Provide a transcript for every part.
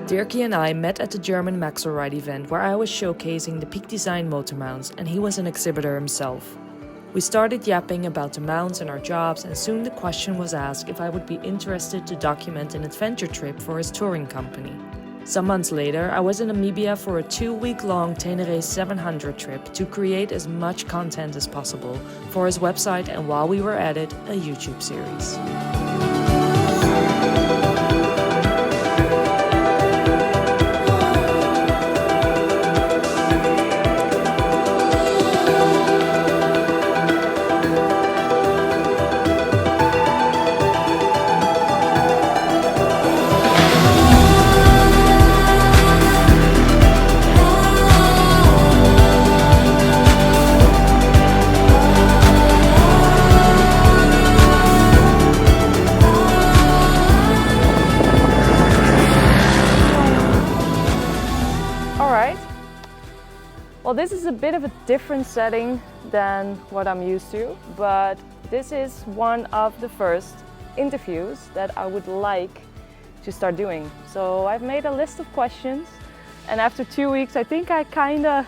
Dirkie and I met at the German Maxelride event where I was showcasing the Peak Design motor mounts and he was an exhibitor himself. We started yapping about the mounts and our jobs, and soon the question was asked if I would be interested to document an adventure trip for his touring company. Some months later, I was in Namibia for a 2-week-long Tenere 700 trip to create as much content as possible for his website, and while we were at it, a YouTube series. Well, this is a bit of a different setting than what I'm used to, but this is one of the first interviews that I would like to start doing. So I've made a list of questions, and after 2 weeks I think I kinda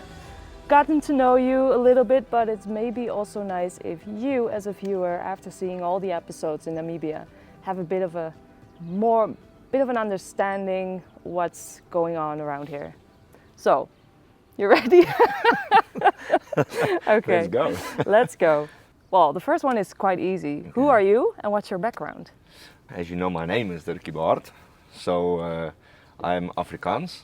gotten to know you a little bit, but it's maybe also nice if you as a viewer, after seeing all the episodes in Namibia, have a bit of an understanding what's going on around here. So, you ready? Okay. Let's go. Let's go. Well, the first one is quite easy. Okay. Who are you and what's your background? As you know, my name is Dirkie Baard. So I'm Afrikaans.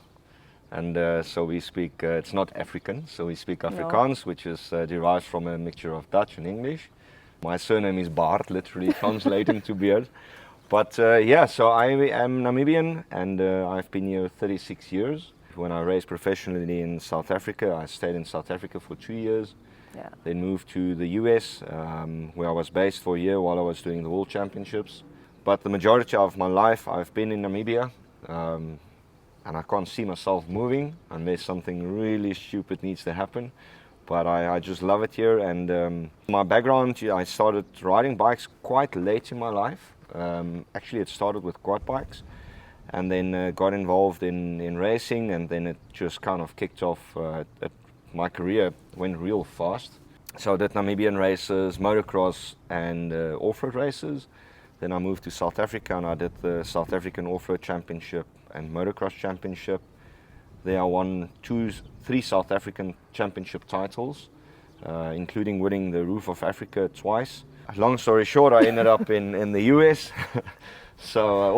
And so we speak, it's not African, so we speak Afrikaans, which is derived from a mixture of Dutch and English. My surname is Baard, literally translating to beard. But yeah, so I am Namibian and I've been here 36 years. When I raced professionally in South Africa, I stayed in South Africa for 2 years. Yeah. Then moved to the US, where I was based for a year while I was doing the World Championships. But the majority of my life I've been in Namibia, and I can't see myself moving unless something really stupid needs to happen. But I just love it here, and my background, I started riding bikes quite late in my life. Actually, it started with quad bikes. And then got involved in racing, and then it just kind of kicked off. My career went real fast. So I did Namibian races, motocross and off-road races. Then I moved to South Africa and I did the South African Off-Road Championship and Motocross Championship. There I won 3 South African Championship titles, including winning the Roof of Africa twice. Long story short, I ended up in the US. So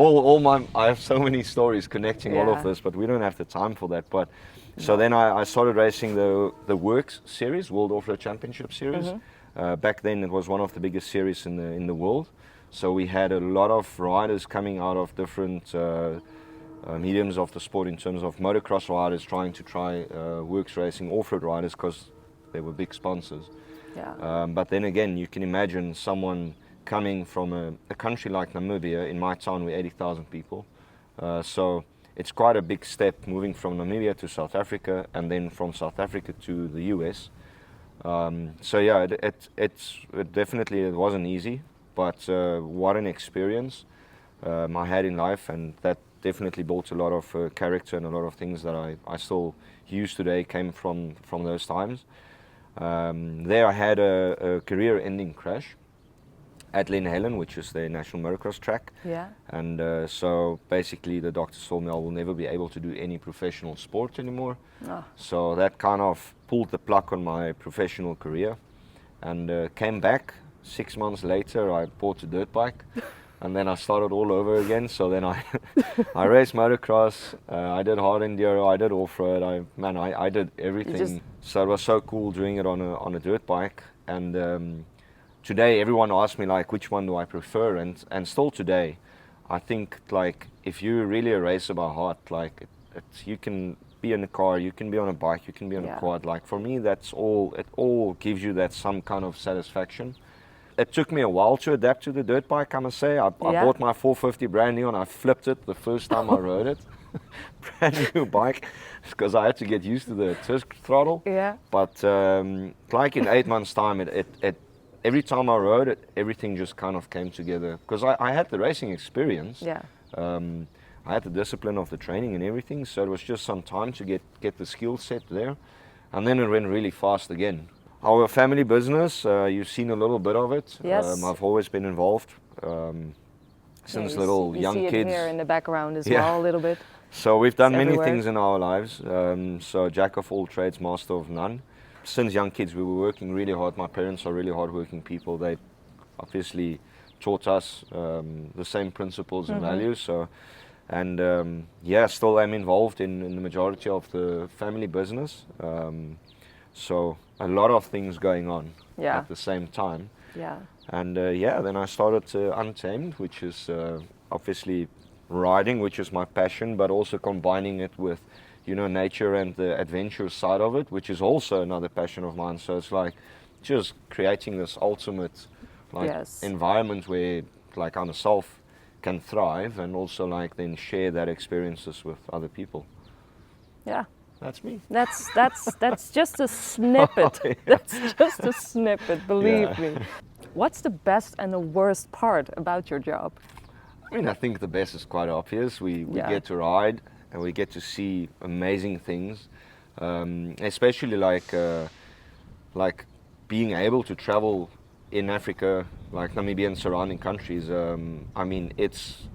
I have so many stories connecting all of this, but we don't have the time for that. But so then I started racing the Works series, World Off-Road Championship series. Back then it was one of the biggest series in the world. So we had a lot of riders coming out of different mediums of the sport, in terms of motocross riders trying to try Works racing, off-road riders, because they were big sponsors. Yeah. But then again, you can imagine someone coming from a country like Namibia. In my town we're 80,000 people, so it's quite a big step moving from Namibia to South Africa, and then from South Africa to the US. So yeah, it definitely wasn't easy, but what an experience I had in life, and that definitely built a lot of character, and a lot of things that I still use today came from those times. There I had a career-ending crash at Glen Helen, which is the national motocross track. Yeah. And so basically the doctors told me I will never be able to do any professional sport anymore. Oh. So that kind of pulled the plug on my professional career, and came back 6 months later. I bought a dirt bike and then I started all over again. So then I raced motocross, I did hard enduro, I did off-road, I did everything. So it was so cool doing it on a dirt bike. And today everyone asks me like, which one do I prefer, and still today I think like if you're really a racer by heart, like you can be in a car, you can be on a bike, you can be on a quad. Like for me, that's all. It all gives you that some kind of satisfaction. It took me a while to adapt to the dirt bike, I must say. I bought my 450 brand new and I flipped it the first time I rode it. Brand new bike, because I had to get used to the Tusk throttle. Yeah. But like in 8 months time, every time I rode it, everything just kind of came together. Because I had the racing experience. Yeah. I had the discipline of the training and everything, so it was just some time to get the skill set there. And then it went really fast again. Our family business, you've seen a little bit of it. Yes. I've always been involved since young you see kids. it here in the background as Yeah. well, a little bit. So we've done It's many everywhere. things in our lives. So jack of all trades, master of none. Since young kids, we were working really hard. My parents are really hardworking people. They obviously taught us the same principles and values. So, and still am involved in the majority of the family business. So a lot of things going on Yeah. at the same time. Yeah. And then I started Untamed, which is obviously riding, which is my passion, but also combining it with, nature and the adventure side of it, which is also another passion of mine. So it's like just creating this ultimate Yes. environment where I myself can thrive and also then share that experiences with other people. Yeah. That's me. That's just a snippet. Yeah. That's just a snippet, believe Yeah. me. What's the best and the worst part about your job? I mean, I think the best is quite obvious. We Yeah. get to ride and we get to see amazing things, especially like being able to travel in Africa, like Namibia and surrounding countries. I mean, it's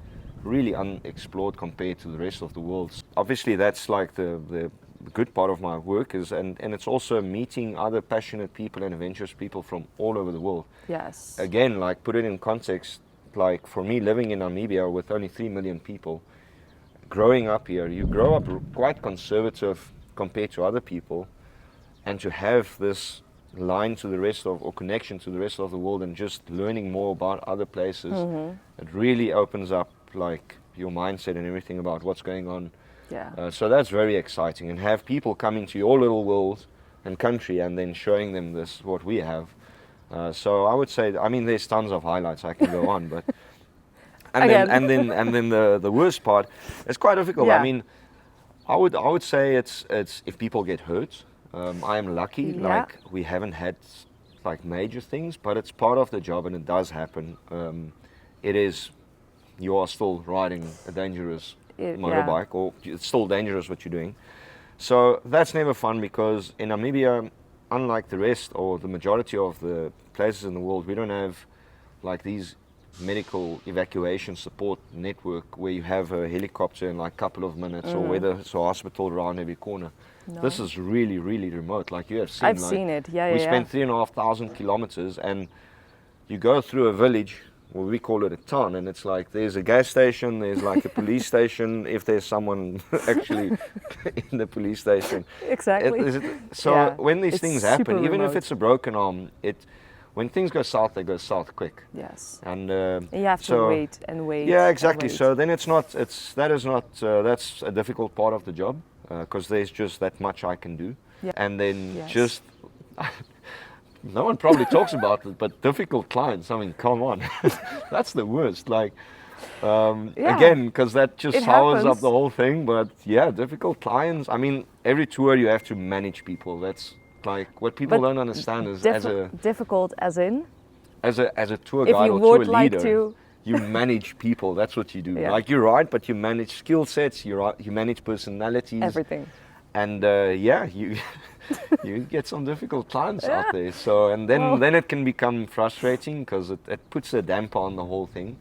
really unexplored compared to the rest of the world. Obviously, that's like the good part of my work is, and it's also meeting other passionate people and adventurous people from all over the world. Yes. Again, put it in context, for me living in Namibia with only 3 million people, growing up here, you grow up quite conservative compared to other people, and to have this line to the rest of, or connection to the rest of the world and just learning more about other places, it really opens up your mindset and everything about what's going on. Yeah. So that's very exciting, and have people come into your little world and country and then showing them what we have. So I would say, I mean, there's tons of highlights I can go on, but and then the worst part is quite difficult. Yeah. I mean, I would say it's if people get hurt. I am lucky, Yeah. we haven't had major things, but it's part of the job and it does happen. You are still riding a dangerous motorbike, or it's still dangerous what you're doing. So that's never fun, because in Namibia, unlike the rest or the majority of the places in the world, we don't have these medical evacuation support network where you have a helicopter in a couple of minutes, or whether it's a hospital around every corner. No. This is really, really remote. You have seen. I've seen it. Yeah. We spent 3,500 kilometers, and you go through a village. Well, we call it a town, and it's there's a gas station, there's a police station, if there's someone actually in the police station. Exactly. So when these It's things happen, super even if remote. it's a broken arm, when things go south, they go south quick. Yes. And You have to wait and wait. Yeah, and exactly. wait. So then that's a difficult part of the job, because there's just that much I can do. Yeah. And then Yes. no one probably talks about it, but difficult clients, I mean, come on. That's the worst. Yeah. Again, because that just It sours up happens. the whole thing. But yeah, difficult clients. I mean, every tour you have to manage people. That's what people But don't understand is difficult as in? as a tour If guide you or tour would like leader, to- you manage people. That's what you do. Yeah. You ride, but you manage skill sets. You manage personalities. Everything. And you get some difficult clients out there. So then it can become frustrating, because it puts a damper on the whole thing.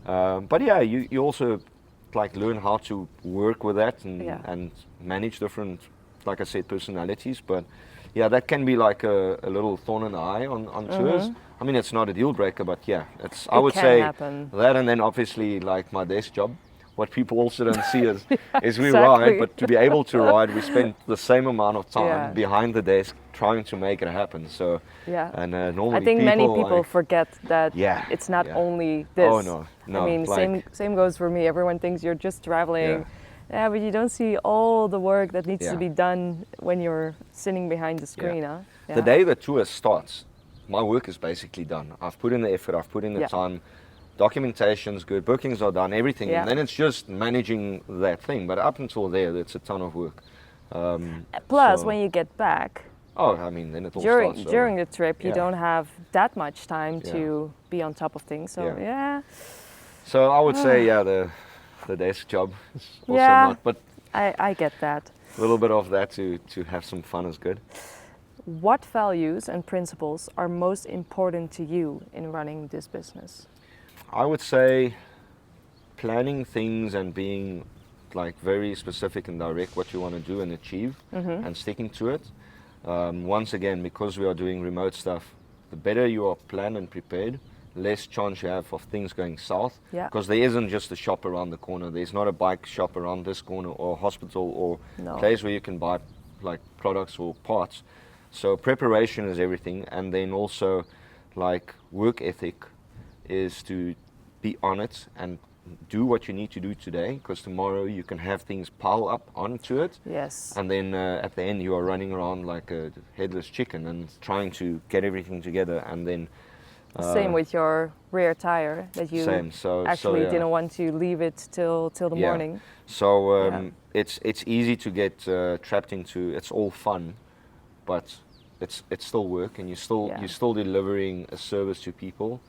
But yeah, you also learn how to work with that and manage different, like I said, personalities. But yeah, that can be a little thorn in the eye on tours. I mean, it's not a deal breaker, but yeah, I would can say happen. that, and then obviously my desk job. What people also don't see is we Exactly. ride, but to be able to ride, we spend the same amount of time Yeah. behind the desk trying to make it happen. So Yeah. and normally I think many people like, forget that Yeah, it's not yeah. only this. Oh, no, no, I mean, same goes for me. Everyone thinks you're just traveling. Yeah, but you don't see all the work that needs to Yeah. be done when you're sitting behind the screen. Yeah. Huh? Yeah. The day the tour starts, my work is basically done. I've put in the effort, I've put in the Yeah. time, documentation's good, bookings are done, everything. Yeah. And then it's just managing that thing. But up until there, it's a ton of work. Plus, so- when you get back, I mean, then it all during starts. so- during the trip, you yeah. don't have that much time Yeah. to be on top of things. So Yeah. yeah, So I would say, the desk job is also Yeah. not, but I get that. a little bit of that to have some fun is good. What values and principles are most important to you in running this business? I would say planning things and being like very specific and direct what you want to do and achieve, and sticking to it. Once again, because we are doing remote stuff, the better you are planned and prepared, less chance you have of things going south. Yeah. Because there isn't just a shop around the corner. There's not a bike shop around this corner or a hospital or No. place where you can buy like products or parts. So preparation is everything, and then also like work ethic is to be on it and do what you need to do today, because tomorrow you can have things pile up onto it, Yes. and then at the end you are running around like a headless chicken and trying to get everything together, and then Same with your rear tire that you same. actually yeah. didn't want to leave it till the Yeah. morning. So Yeah. it's easy to get trapped into. It's all fun, but it's still work, and you're still delivering a service to people.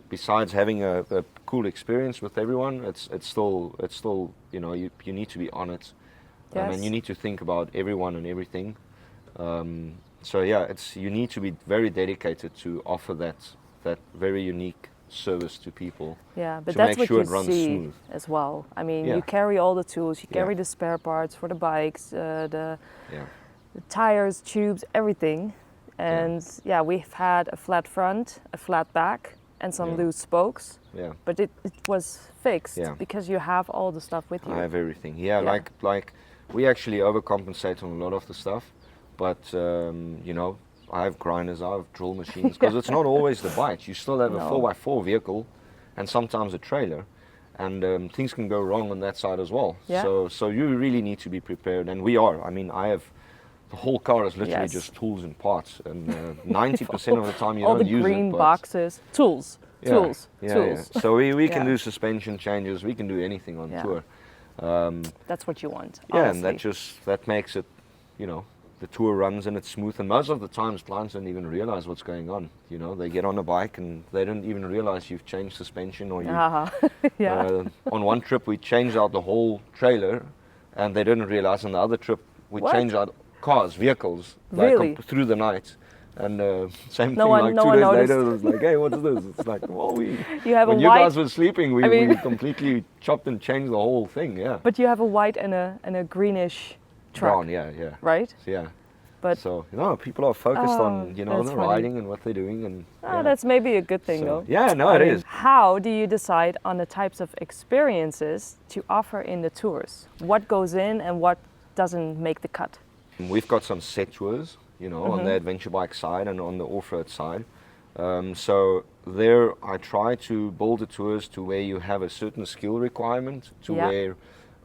Besides having a cool experience with everyone, it's still you know, you need to be on it, and you need to think about everyone and everything. So yeah, you need to be very dedicated to offer that very unique service to people. Yeah, but to that's make what sure you it runs see smooth. as well. I mean, Yeah. you carry all the tools, you carry Yeah. the spare parts for the bikes, the Yeah. tires, tubes, everything. And yeah, we've had a flat front, a flat back, and some Yeah. loose spokes. Yeah. But it was fixed Yeah. because you have all the stuff with you. I have everything. Yeah, Yeah. like we actually overcompensate on a lot of the stuff, but you know, I have grinders, I have drill machines, because it's not always the bike. You still have a No. 4x4 vehicle, and sometimes a trailer, and things can go wrong on that side as well. Yeah. So you really need to be prepared, and we are. I mean, I have. The whole car is literally Yes. just tools and parts, and 90% of the time you all don't the use green it. but- boxes, tools, Yeah, tools, yeah, tools. yeah. So we can Yeah. do suspension changes, we can do anything on Yeah. tour. That's what you want. Yeah, and honestly. that makes it, you know, the tour runs and it's smooth. And most of the times, clients don't even realize what's going on. You know, they get on a bike and they don't even realize you've changed suspension or you. Yeah. On one trip, we changed out the whole trailer, and they didn't realize. On the other trip, we What? changed out vehicles, Really? through the night. And same No thing, one- like no 2 one days noticed. later, it was like, hey, what's this? It's like, well, You have when a you white, guys were sleeping, we, I mean- we completely chopped and changed the whole thing. Yeah. but you have a white and a greenish truck, Brown, yeah. right? Yeah. But So, you know, people are focused on, you know, that's the funny. riding and what they're doing. And yeah. that's maybe a good thing, So, though. yeah, no, I it mean, is. How do you decide on the types of experiences to offer in the tours? What goes in and what doesn't make the cut? We've got some set tours, you know, on the adventure bike side and on the off-road side. So there I try to build the tours to where you have a certain skill requirement to Yeah. where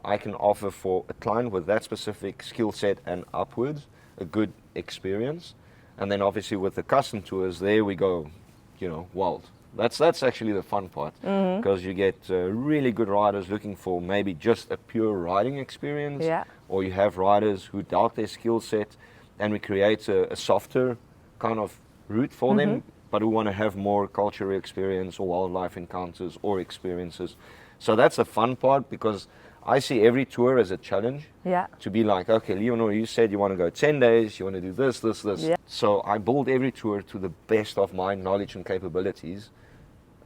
I can offer for a client with that specific skill set and upwards a good experience. And then obviously with the custom tours, there we go, you know, wild. That's actually the fun part, because you get really good riders looking for maybe just a pure riding experience, Yeah. or you have riders who doubt their skill set, and we create a softer kind of route for them, but who want to have more cultural experience or wildlife encounters or experiences. So that's the fun part, because I see every tour as a challenge. Yeah. To be like, okay, Leonor, you said you want to go 10 days, you want to do this. Yeah. So I build every tour to the best of my knowledge and capabilities,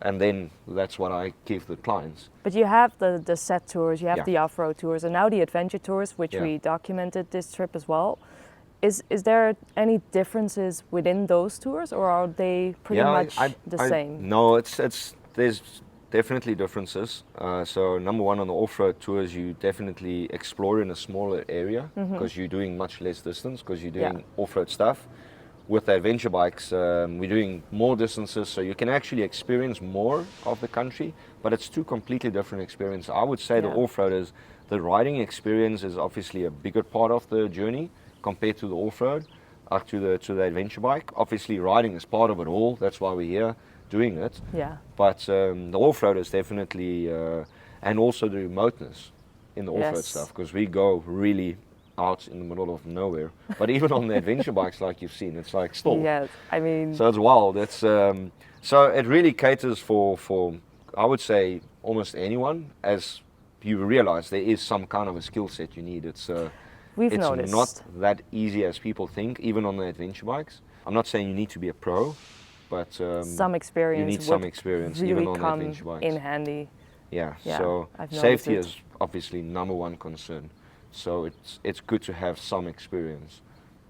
and then that's what I give the clients. But you have the set tours, you have Yeah. the off-road tours, and now the adventure tours, which Yeah. we documented this trip as well. Is there any differences within those tours, or are they pretty much the same? No, there's definitely differences. So number one, on the off-road tours, you definitely explore in a smaller area because you're doing much less distance, because you're doing off-road stuff. With the adventure bikes, we're doing more distances, so you can actually experience more of the country, but it's two completely different experiences. I would say the Yeah. off-roaders, the riding experience is obviously a bigger part of the journey compared to the off-road, to the adventure bike. Obviously, riding is part of it all. That's why we're here doing it. Yeah. But the off-road is definitely, and also the remoteness in the off-road Yes. stuff, because we go really out in the middle of nowhere. But even on the adventure bikes, like you've seen, it's like still. Yes, I mean, So it's wild. It's so it really caters for I would say almost anyone, as you realize there is some kind of a skill set you need. We've it's noticed. not that easy as people think, even on the adventure bikes. I'm not saying you need to be a pro, but Some experience. you need some experience really even on the come adventure bikes. in handy. Yeah, Yeah, so I've noticed safety it. is obviously number one concern. So it's good to have some experience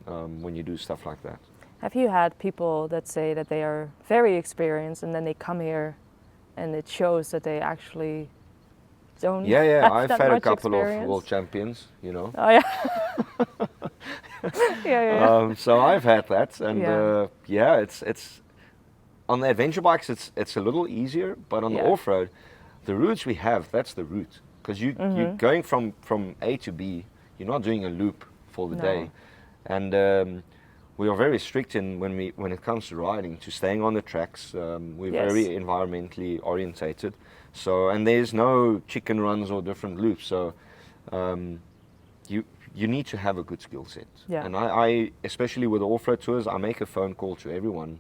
when you do stuff like that. Have you had people that say that they are very experienced and then they come here and it shows that they actually don't Yeah, have I've that had a much couple experience? of world champions, you know. Oh yeah. yeah. So I've had that, and Yeah. it's on the adventure bikes. It's a little easier, but on the Yeah. off-road, the routes we have, that's the route, because you're going from A to B. You're not doing a loop for the No. day, and we are very strict when it comes to riding, to staying on the tracks. We're Yes. very environmentally orientated, so and there's no chicken runs or different loops. So you need to have a good skill set. Yeah. And I especially with the off-road tours, I make a phone call to everyone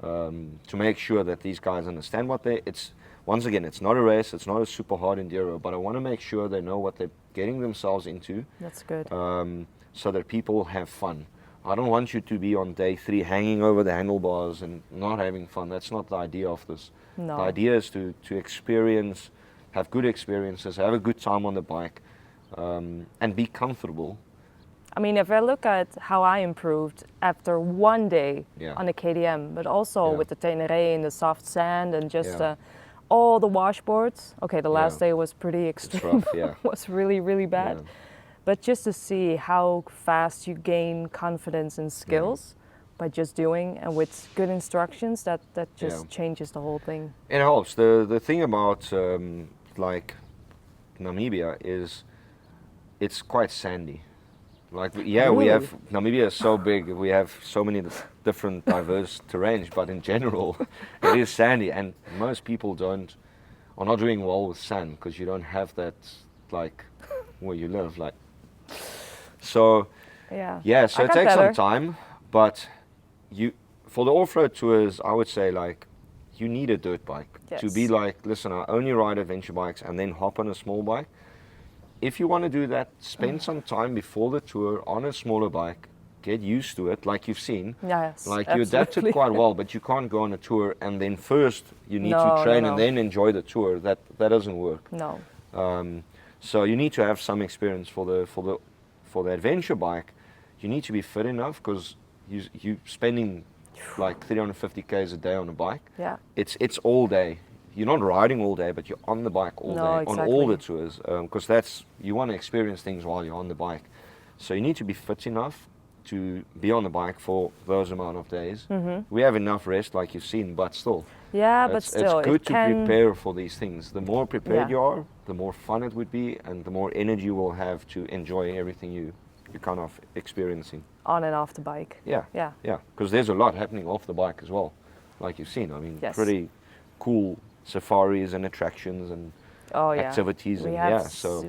to make sure that these guys understand what it's. Once again, it's not a race, it's not a super hard enduro, but I want to make sure they know what they're getting themselves into. That's good. So that people have fun. I don't want you to be on day 3 hanging over the handlebars and not having fun. That's not the idea of this. No. The idea is to experience, have good experiences, have a good time on the bike, and be comfortable. I mean, if I look at how I improved after one day Yeah. on the KTM, but also Yeah. with the Tenere and the soft sand and just Yeah. all the washboards. Okay, the last Yeah. day was pretty It's extreme. rough, yeah. was really bad. Yeah. But just to see how fast you gain confidence and skills by just doing and with good instructions, that just Yeah. changes the whole thing. It helps. The thing about like Namibia is it's quite sandy. Like we Really? have Namibia is so big. We have so many different diverse terrains, but in general, it is sandy, and most people are not doing well with sand because you don't have that like where you live. Like so, Yeah. So I it got takes better. some time, but for the off-road tours, I would say like you need a dirt bike to Yes. be like, listen, I only ride adventure bikes and then hop on a small bike. If you want to do that, spend some time before the tour on a smaller bike, get used to it, like you've seen. Yes, Like you adapted absolutely. quite well, but you can't go on a tour and then first you need No, to train no. and then enjoy the tour. That doesn't work. No. So you need to have some experience for the adventure bike. You need to be fit enough because you spending like 350 k's a day on a bike. Yeah. It's all day. You're not riding all day, but you're on the bike all No, day on all the exactly. tours because you want to experience things while you're on the bike. So you need to be fit enough to be on the bike for those amount of days. We have enough rest, like you've seen, but still. Yeah, but still, it's good it to can. prepare for these things. The more prepared Yeah. you are, the more fun it would be, and the more energy you will have to enjoy everything you're kind of experiencing. On and off the bike. Yeah, Yeah. yeah, because there's a lot happening off the bike as well, like you've seen. I mean, Yes. pretty cool safaris and attractions and Oh yeah. activities, and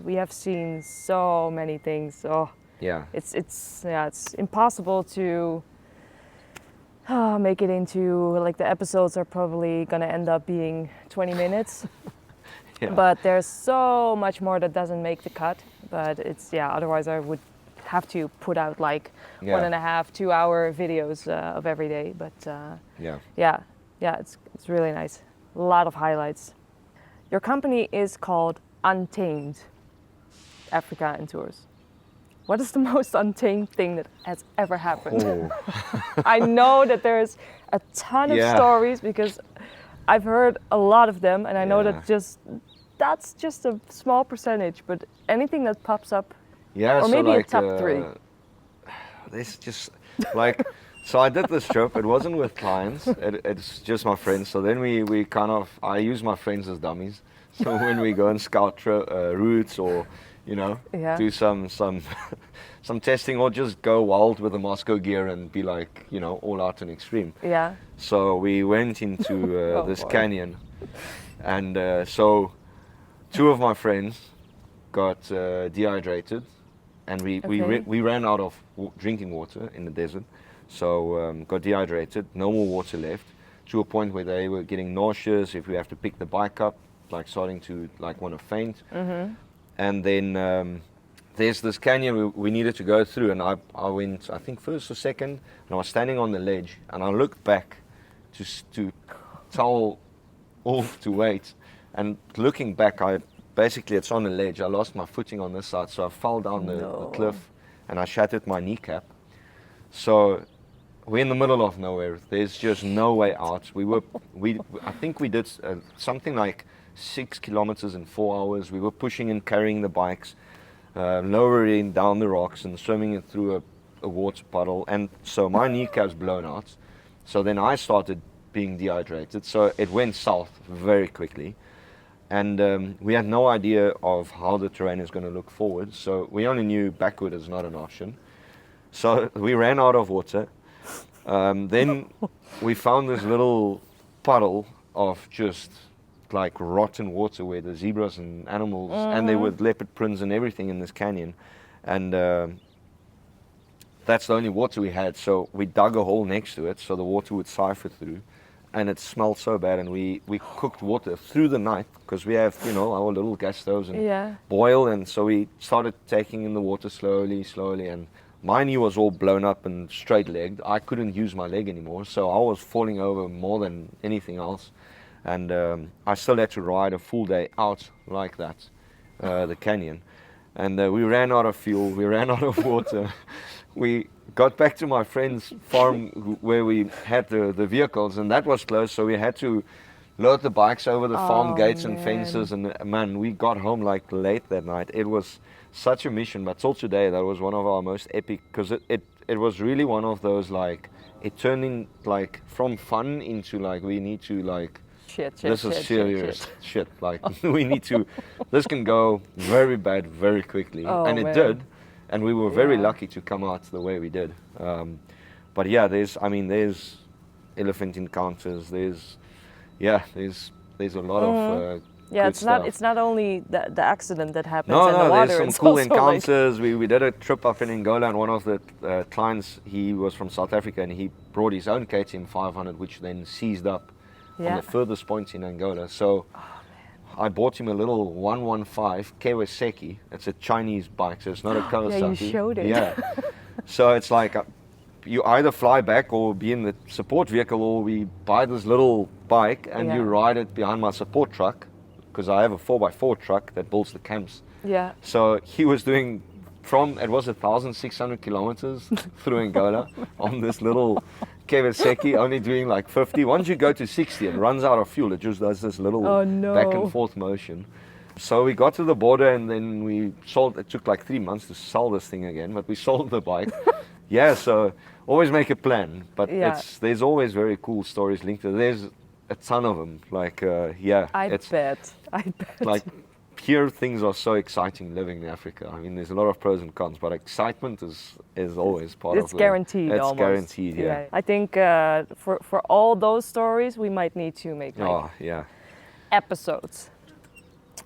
we have seen so many things. Oh, yeah, it's impossible to make it into, like, the episodes are probably gonna end up being 20 minutes. yeah. But there's so much more that doesn't make the cut. But otherwise I would have to put out like Yeah. 1.5, 2 hour videos of every day. But Yeah. it's really nice. A lot of highlights. Your company is called Untamed Africa and Tours. What is the most untamed thing that has ever happened? Oh. I know that there's a ton of Yeah. stories because I've heard a lot of them, and I know Yeah. that's just a small percentage. But anything that pops up, Yeah, or so maybe like, a top 3. This just like, so I did this trip. It wasn't with clients. It's just my friends. So then we kind of, I use my friends as dummies. So when we go and scout routes or, Yeah. do some some testing or just go wild with the Moscow gear and be like, all out and extreme. Yeah. So we went into Oh, this boy. canyon, and so 2 of my friends got dehydrated, and Okay. we ran out of drinking water in the desert, so got dehydrated, no more water left, to a point where they were getting nauseous. If we have to pick the bike up, like starting to like want to faint. and then there's this canyon we needed to go through, and I went, I think, first or second, and I was standing on the ledge, and I looked back to tell off to wait, and looking back, basically it's on the ledge. I lost my footing on this side, so I fell down the cliff, and I shattered my kneecap. So we're in the middle of nowhere. There's just no way out. I think we did something like 6 kilometers in 4 hours. We were pushing and carrying the bikes, lowering down the rocks and swimming it through a water puddle. And so my kneecap's blown out. So then I started being dehydrated. So it went south very quickly. And we had no idea of how the terrain is going to look forward. So we only knew backward is not an option. So we ran out of water. Then we found this little puddle of just like rotten water where the zebras and animals, and there were leopard prints and everything in this canyon. And that's the only water we had. So we dug a hole next to it so the water would siphon through. And it smelled so bad, and we cooked water through the night because we have, our little gas stoves and boil. And so we started taking in the water slowly, and my knee was all blown up and straight-legged. I couldn't use my leg anymore, so I was falling over more than anything else. And I still had to ride a full day out like that, the canyon. And we ran out of fuel, we ran out of water. We got back to my friend's farm where we had the vehicles, and that was closed, so we had to load the bikes over the farm gates and fences. And man, we got home like late that night. It was such a mission, but till today that was one of our most epic, because it was really one of those, like, it turned in like from fun into like we need to like this is serious shit. Like we need to, this can go very bad very quickly, and it did, and we were very lucky to come out the way we did. But yeah, there's elephant encounters. There's a lot of it's not only the accident that happens in the No, water. there's some cool encounters. We did a trip up in Angola, and one of the clients, he was from South Africa, and he brought his own KTM 500, which then seized up on the furthest points in Angola. So I bought him a little 115 Kawasaki. It's a Chinese bike, so it's not a Kawasaki. Yeah, you showed it. Yeah. So it's like you either fly back or be in the support vehicle, or we buy this little bike and you ride it behind my support truck, because I have a 4x4 truck that builds the camps. Yeah. So he was doing it was 1,600 kilometers through Angola on this little Kawasaki, only doing like 50. Once you go to 60, it runs out of fuel. It just does this little back and forth motion. So we got to the border, and then we sold. It took like 3 months to sell this thing again, but we sold the bike. So always make a plan. But there's always very cool stories linked to it. There's a ton of them. Like, I bet. Like, here things are so exciting living in Africa. I mean, there's a lot of pros and cons, but excitement is always part of it. It's guaranteed. It's guaranteed, yeah. I think for all those stories, we might need to make episodes.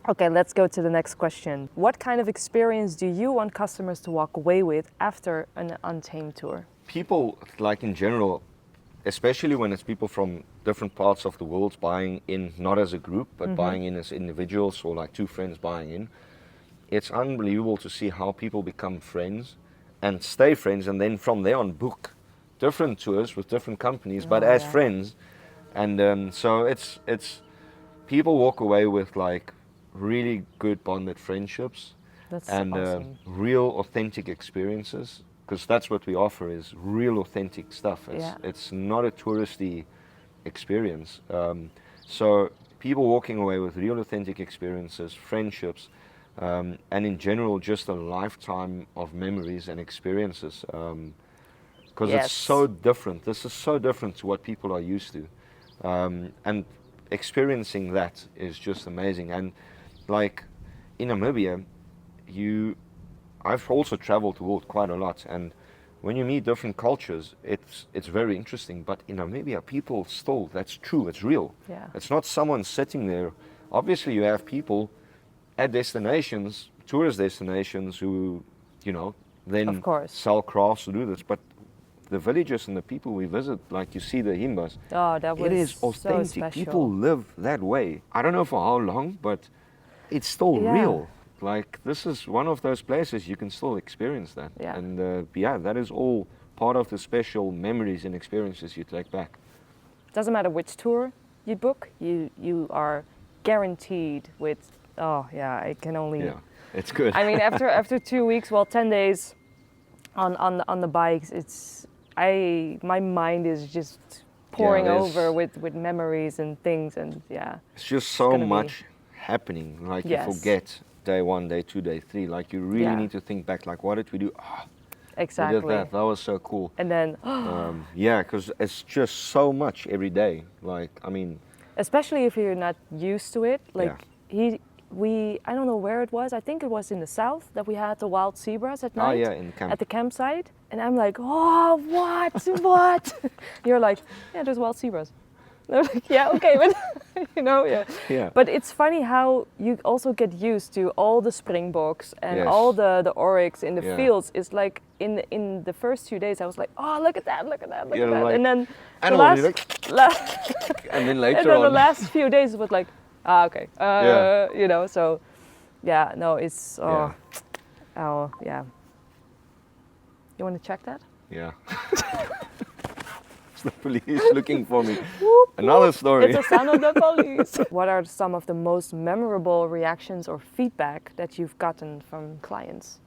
Okay, let's go to the next question. What kind of experience do you want customers to walk away with after an Untamed tour? People, like in general, especially when it's people from different parts of the world buying in, not as a group, but buying in as individuals, or like two friends buying in. It's unbelievable to see how people become friends and stay friends, and then from there on book different tours with different companies, but as friends. And so it's people walk away with like really good bonded friendships. That's and awesome. Real authentic experiences. Because that's what we offer, is real authentic stuff. It's not a touristy experience. So people walking away with real authentic experiences, friendships, and in general just a lifetime of memories and experiences. Because it's so different. This is so different to what people are used to. And experiencing that is just amazing. And like in Namibia, I've also traveled the world quite a lot, and when you meet different cultures, it's very interesting. But in Namibia, people still, that's true, it's real. Yeah. It's not someone sitting there. Obviously, you have people at destinations, tourist destinations, who, then sell crafts to do this. But the villages and the people we visit, like you see the Himbas, it is authentic. So special. People live that way. I don't know for how long, but it's still real. like this is one of those places you can still experience that. Yeah. And yeah, that is all part of the special memories and experiences you take back. Doesn't matter which tour you book, you are guaranteed with. Oh yeah, I can only. Yeah, it's good. I mean, after 2 weeks, well, 10 days on the bikes, my mind is just pouring over with memories and things, and yeah. It's just so much happening. Like Yes. you forget day 1, day 2, day 3. Like you really need to think back. Like, what did we do? Exactly. We did that. That was so cool. And then. Yeah, because it's just so much every day. Like, I mean. Especially if you're not used to it. Like I don't know where it was. I think it was in the south that we had the wild zebras at night. Oh yeah, in the camp. At the campsite. And I'm like, oh, what? You're like, yeah, there's wild zebras. They're like, yeah, okay, but you know, Yeah. But it's funny how you also get used to all the springboks and all the oryx in the fields. It's like in the first 2 days, I was like, oh, look at that, look at that. Like, and then and then later the last few days it was like, okay, you know. So yeah, no, it's yeah. You want to check that? Yeah. It's the police looking for me. Another story. It's the sound of the police. What are some of the most memorable reactions or feedback that you've gotten from clients?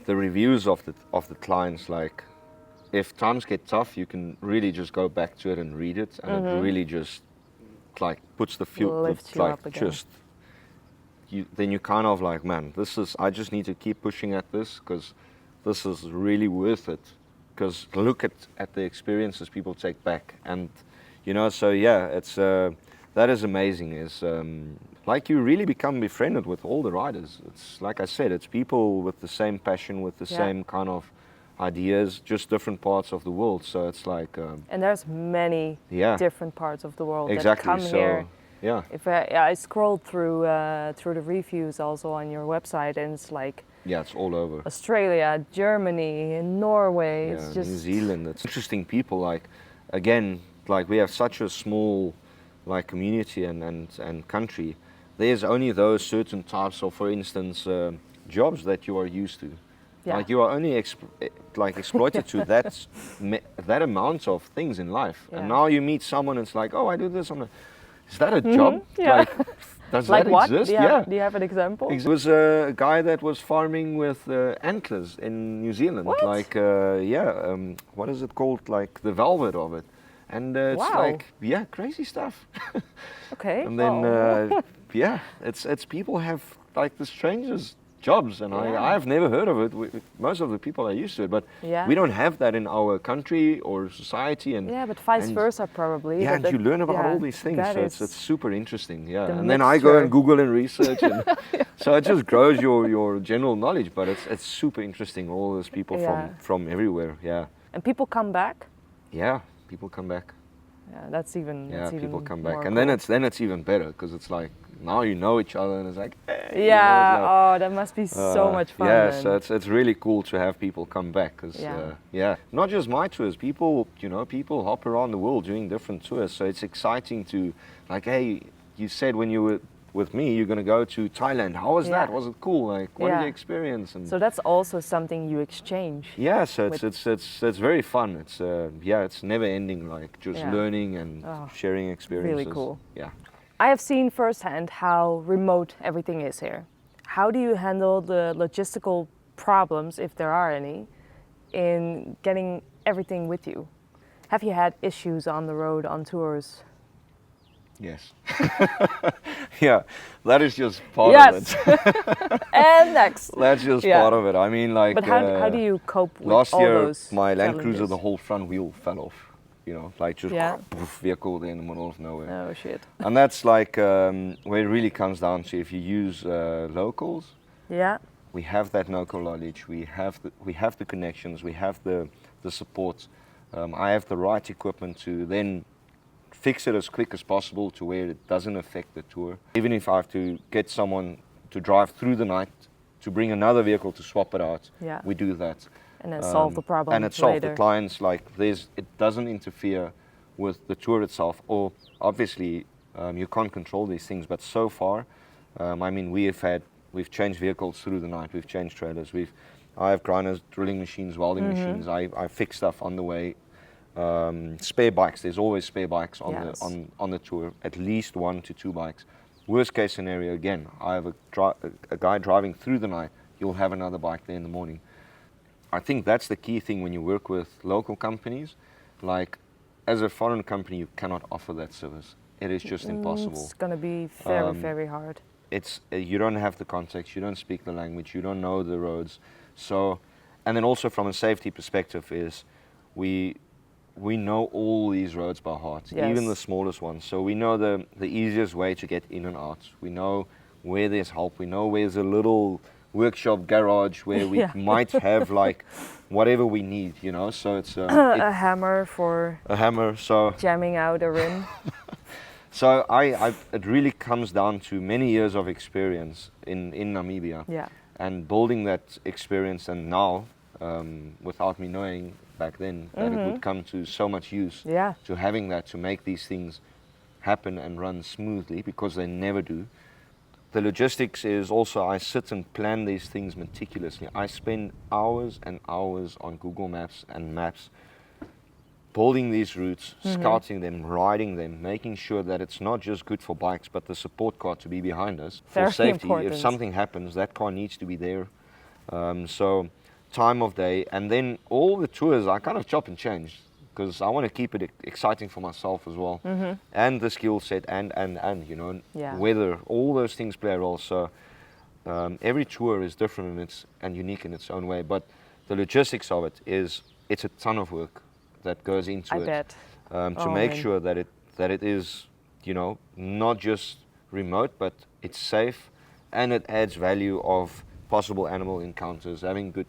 The reviews of the clients, like if times get tough, you can really just go back to it and read it, and it really just like puts the fuel, Lifts you up again. Then you kind of like, man, I just need to keep pushing at this because this is really worth it. Because look at the experiences people take back, and you know, so yeah, it's that is amazing. Is like you really become befriended with all the riders. It's like I said, it's people with the same passion, with the same kind of ideas, just different parts of the world. So it's like and there's many different parts of the world that come here. Yeah. If I scrolled through the reviews also on your website, and it's like. Yeah, it's all over. Australia, Germany, Norway. It's just New Zealand. It's interesting people. Like, again, like we have such a small, like community and country. There's only those certain types of, for instance, jobs that you are used to. Yeah. Like you are only exploited to that amount of things in life. Yeah. And now you meet someone, and it's like, oh, I do this. Is that a job? Yeah. Like, does like that what? exist? Do you have an example? There was a guy that was farming with antlers in New Zealand. What? Like, what is it called? Like the velvet of it. And it's like, crazy stuff. Okay. And then, it's people have like the strangest jobs, and I've never heard of it. Most of the people are used to it, but we don't have that in our country or society. And but vice versa probably. Yeah, and you learn about all these things, so it's super interesting. Yeah, and then I go and Google and research, and so it just grows your general knowledge. But it's super interesting. All those people from everywhere. Yeah. And people come back. Yeah, people come back. Yeah, that's even. People come back, and cool. then it's even better because it's like now you know each other, and it's like. Yeah. You know, it's like, that must be so much fun. Yeah, then. so it's really cool to have people come back because not just my tours. People hop around the world doing different tours. So it's exciting to like, hey, you said when you were with me, you're gonna go to Thailand. How was that? Was it cool? Like, what did you experience? And so that's also something you exchange. Yeah, so it's very fun. It's it's never ending. Like just learning and sharing experiences. Really cool. Yeah. I have seen firsthand how remote everything is here. How do you handle the logistical problems, if there are any, in getting everything with you? Have you had issues on the road, on tours? Yes. Yeah, that is just part of it. And next. That's just part of it. I mean, like. But how do you cope with last all year, those my Land challenges? Cruiser, the whole front wheel fell off. You know, like just vehicle in the middle of nowhere. Oh shit. And that's like where it really comes down to if you use locals. Yeah. We have that local knowledge. We have the connections. We have the support. I have the right equipment to then fix it as quick as possible to where it doesn't affect the tour. Even if I have to get someone to drive through the night to bring another vehicle to swap it out, we do that. And then solve the problem and it solves the clients, like it doesn't interfere with the tour itself, or obviously you can't control these things, but so far I mean we have had we've changed vehicles through the night. We've changed trailers. I have grinders, drilling machines, welding machines. I fix stuff on the way. Spare bikes. There's always spare bikes on Yes. on the tour. At least 1 to 2 bikes. Worst case scenario, again, I have a guy driving through the night. You'll have another bike there in the morning. I think that's the key thing when you work with local companies. Like, as a foreign company, you cannot offer that service. It is just impossible. It's going to be very, very hard. It's you don't have the context, you don't speak the language, you don't know the roads. So, and then also from a safety perspective is we know all these roads by heart, Yes. even the smallest ones. So we know the easiest way to get in and out. We know where there's help. We know where's a little workshop garage where we Yeah. might have like whatever we need, you know. So it's A hammer for a hammer. So jamming out a rim. so it really comes down to many years of experience in Namibia. Yeah. And building that experience, and now, without me knowing back then, that it would come to so much use, Yeah. to having that, to make these things happen and run smoothly, because they never do. The logistics is also, I sit and plan these things meticulously. I spend hours and hours on Google Maps and maps, building these routes, scouting them, riding them, making sure that it's not just good for bikes, but the support car to be behind us for Very safety. important. If something happens, that car needs to be there. So time of day, and then all the tours I kind of chop and change, because I want to keep it exciting for myself as well, and the skill set, and you know, Yeah. weather, all those things play a role. So every tour is different and unique in its own way, but the logistics of it it's a ton of work that goes into I it bet. to Oh, make man. sure that it is, you know, not just remote, but it's safe, and it adds value of possible animal encounters, having good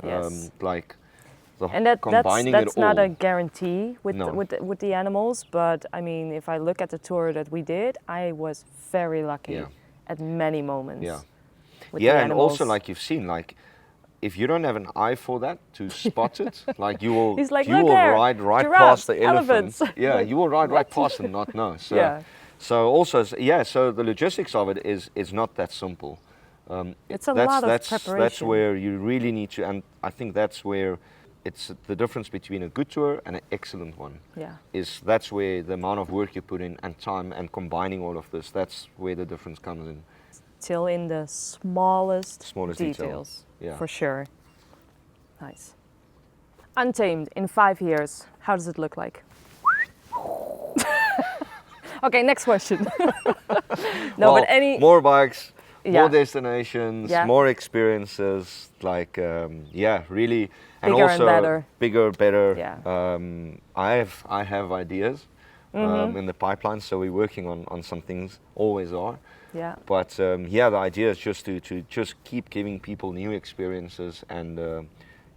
Yes. like the And that's combining it not all. a guarantee with No. with the animals, but I mean, if I look at the tour that we did, I was very lucky Yeah. at many moments. Yeah. With Yeah, the and also animals. like you've seen, like if you don't have an eye for that to spot it, like you will He's like, you "Look will there, ride right giraffes, past the elephant. elephants." Yeah, Like, you will ride right what? past and not know. So Yeah. so also yeah, so the logistics of it is not that simple. It's a lot of That's preparation. where you really need to, and I think that's where it's the difference between a good tour and an excellent one. Yeah. That's where the amount of work you put in and time and combining all of this, that's where the difference comes in. Till in the smallest detail. details. Yeah. For sure. Nice. Untamed in 5 years. How does it look like? Okay, next question. No, Well, but any more bikes, Yeah. more destinations, Yeah. more experiences, like yeah, really, and Bigger and also better. bigger, better. Yeah. I have ideas in the pipeline, so we're working on some things. Always are. Yeah. But yeah, the idea is just to just keep giving people new experiences, and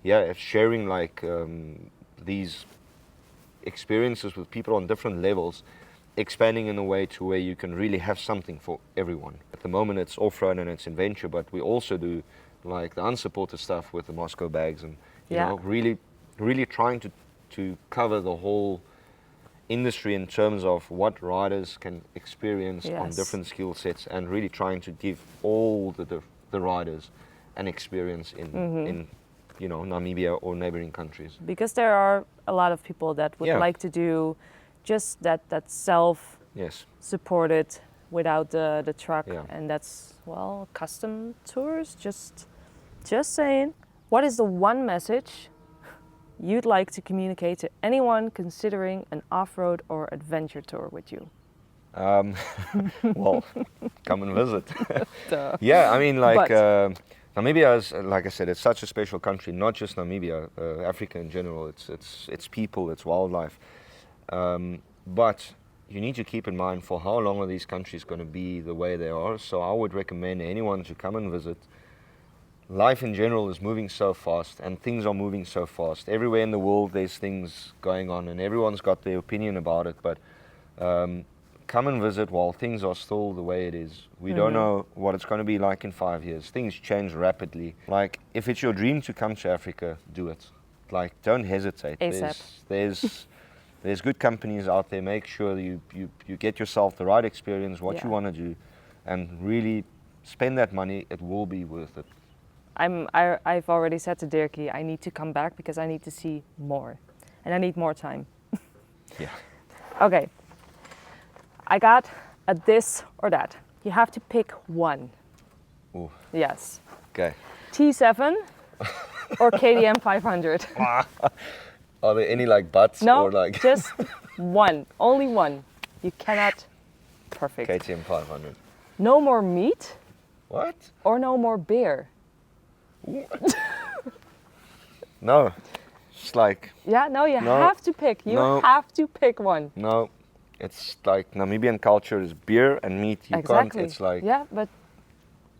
yeah, sharing like these experiences with people on different levels, expanding in a way to where you can really have something for everyone. At the moment it's off-road and it's adventure, but we also do like the unsupported stuff with the Moscow bags, and you Yeah. know, really trying to cover the whole industry in terms of what riders can experience on Yes. different skill sets, and really trying to give all the riders an experience in you know, Namibia or neighboring countries. Because there are a lot of people that would Yeah. like to do just that self Yes. supported without the truck, Yeah. and that's, well, custom tours. Just saying. What is the one message you'd like to communicate to anyone considering an off-road or adventure tour with you? Well, come and visit. Duh. Yeah, I mean, like But- Namibia is, like I said, it's such a special country. Not just Namibia, Africa in general. It's people, it's wildlife. But you need to keep in mind for how long are these countries going to be the way they are. So I would recommend anyone to come and visit. Life in general is moving so fast, and things are moving so fast. Everywhere in the world there's things going on, and everyone's got their opinion about it. But come and visit while things are still the way it is. We don't know what it's going to be like in 5 years. Things change rapidly. Like, if it's your dream to come to Africa, do it. Like, don't hesitate. ASAP. There's good companies out there. Make sure you get yourself the right experience, what you Yeah. want to do, and really spend that money, it will be worth it. I've already said to Dirkie, I need to come back because I need to see more. And I need more time. Yeah. Okay. I got a this or that. You have to pick one. Ooh. Yes. Okay. T7 or KTM 500? Are there any like buts No, or like just one. Only one. You cannot. Perfect. KTM 500? No more meat What? or no more beer? No. It's like, Yeah, no, you No. have to pick. You No. have to pick one. no. It's like Namibian culture is beer and meat. You Exactly. can't. It's like, Yeah, but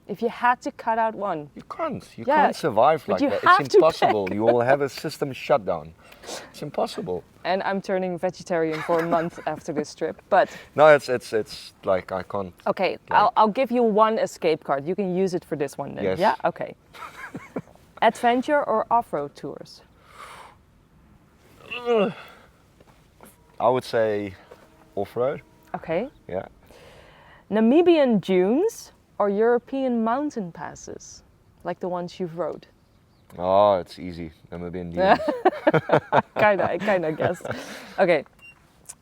if you had to cut out one. you can't. You Yeah, can't survive but like you that. have It's to impossible. pick. You will have a system shutdown. It's impossible. And I'm turning vegetarian for a month after this trip. But No, it's like I can't. okay, I'll give you one escape card. You can use it for this one then. Yes. Yeah? Okay. Adventure or off-road tours? I would say off-road. Okay. Yeah. Namibian dunes or European mountain passes? Like the ones you've rode? Oh, it's easy. Namibian dunes. I kinda guessed. Okay.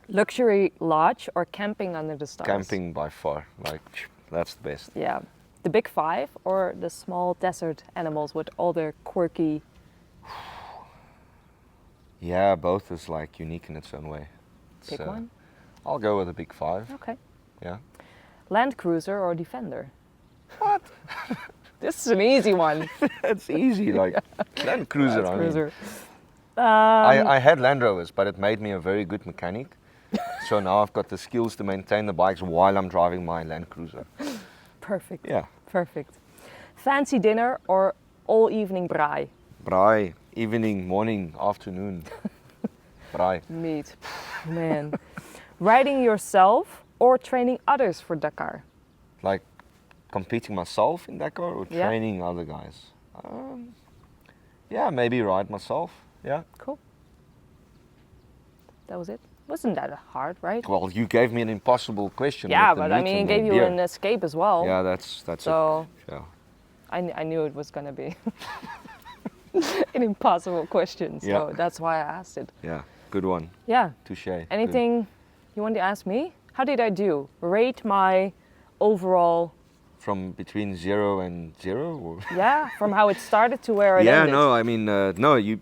Luxury lodge or camping under the stars? Camping by far. Like that's the best. Yeah. The big five or the small desert animals with all their quirky... Yeah, both is like unique in its own way. Pick one? I'll go with a big five. Okay. Yeah. Land Cruiser or Defender? What? This is an easy one. It's easy. Like Land Cruiser. Land I mean. Cruiser. I had Land Rovers, but it made me a very good mechanic. So now I've got the skills to maintain the bikes while I'm driving my Land Cruiser. Perfect. Yeah. Perfect. Fancy dinner or all evening braai? Braai, evening, morning, afternoon. Braai. Meat. Man. Riding yourself or training others for Dakar? Like competing myself in Dakar or Yeah. training other guys? Yeah, maybe ride myself. Yeah. Cool. That was it. Wasn't that hard, right? Well, you gave me an impossible question. Yeah, with the but I meat mean, it and the gave you beer. an escape as well. Yeah, that's So it. Yeah. I knew it was gonna be an impossible question, so Yeah. that's why I asked it. Yeah. Good one. Yeah. Touche. Anything you want to ask me? How did I do? Rate my overall. From between 0 and 0? Or? Yeah, from how it started to where it Yeah, ended. no, I mean, no, you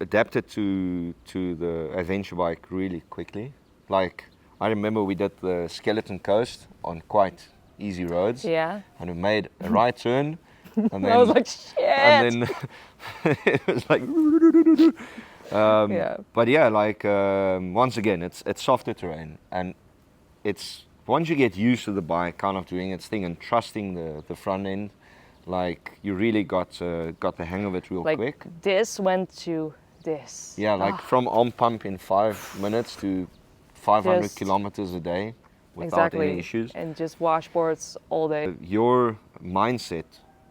adapted to the adventure bike really quickly. Like, I remember we did the Skeleton Coast on quite easy roads. Yeah. And we made a right turn. And then, I was like, shit. And then it was like, yeah. But yeah, like once again, it's softer terrain, and it's once you get used to the bike kind of doing its thing and trusting the front end, like you really got the hang of it real Like quick. this went to this. Yeah, like from on pump in 5 minutes to 500 Just- kilometers a day without Exactly. any issues. And just washboards all day. Your mindset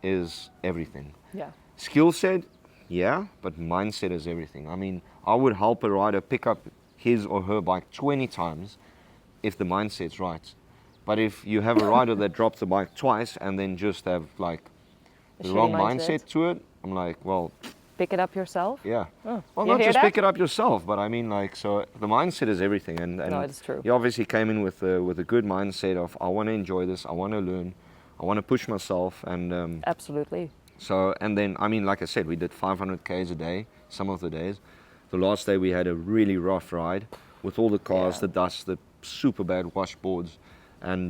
is everything. Yeah. Skill set, yeah, but mindset is everything. I mean, I would help a rider pick up his or her bike 20 times if the mindset's right. But if you have a rider that drops the bike twice and then just have like A the shitty wrong mindset. mindset to it, I'm like, well, Pick it up yourself. yeah. Oh, Well, you not hear just that? pick it up yourself, but I mean, like, so the mindset is everything. And No, it's true. You obviously came in with a good mindset of I want to enjoy this, I want to learn, I want to push myself, and Absolutely. so, and then, I mean, like I said, we did 500 Ks a day, some of the days. The last day we had a really rough ride with all the cars, Yeah. the dust, the super bad washboards. And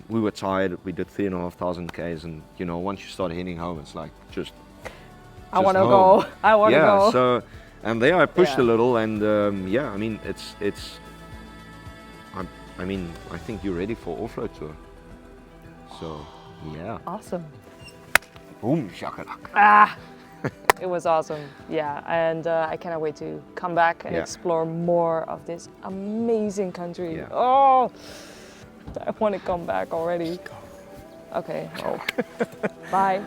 we were tired. We did 3,500 Ks. And, you know, once you start heading home, it's like just I want to home. go. I want to yeah, go. so, and there I pushed Yeah. a little. And, yeah, I mean, I mean, I think you're ready for off-road tour. So, yeah. Awesome. Boom, shakalak. Ah, it was awesome. Yeah, and I cannot wait to come back and Yeah. explore more of this amazing country. Yeah. Oh, I want to come back already. Okay, well, bye.